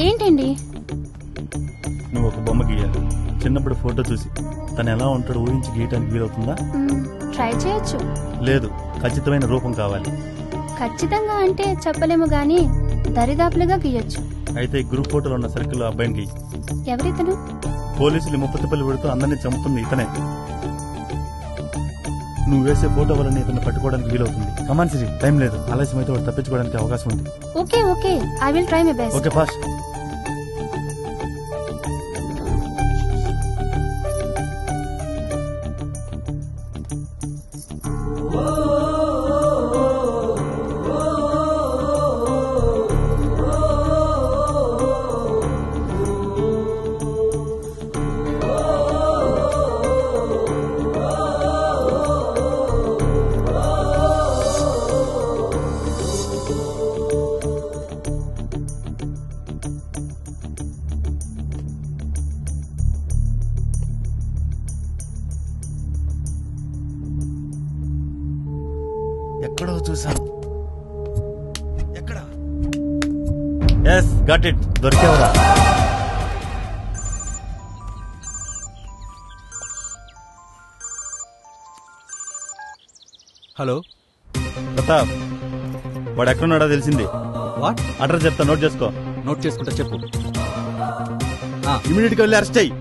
ఏంటండి? నువ్వు ఒక బొమ్మ గీయాలి. చిన్నప్పుడు ఫోటో చూసి తను ఎలా ఉంటాడో ఊహించి గీయటానికి వీలవుతుందా? ట్రై చేయొచ్చు. లేదు, ఖచ్చితమైన రూపం కావాలి. ఖచ్చితంగా అంటే చెప్పలేము గానీ దరిదాపులుగా గీయొచ్చు. అయితే గ్రూప్ ఫోటోలో ఉన్న సర్కిల్ అబ్బాయిని గీయి. ఎవరితను? పోలీసులు ముప్పతిప్పలు పెడుతూ అందరినీ చంపుతుంది ఇతనే. నువ్వు వేసే ఫోటో వల్ల ఇతను పట్టుకోవడానికి వీలవుతుంది. కమాన్ సిరి, టైం లేదు. ఆలస్యం అయితే వాడు తప్పించుకోవడానికి అవకాశం ఉంది. Okay okay, I will try my best. Okay, fast. ఎక్కడో చూసాను. ఎక్కడ? Yes, got it. దొరికేవరా? హలో ప్రతాప్, వాడు ఎక్కడున్నాడో తెలిసింది. వాట్? అడ్రస్ చెప్తా, నోట్ చేసుకో. నోట్ చేసుకుంటా, చెప్పు. ఇమీడియట్ గా వెళ్ళి అరెస్ట్ అయ్యి.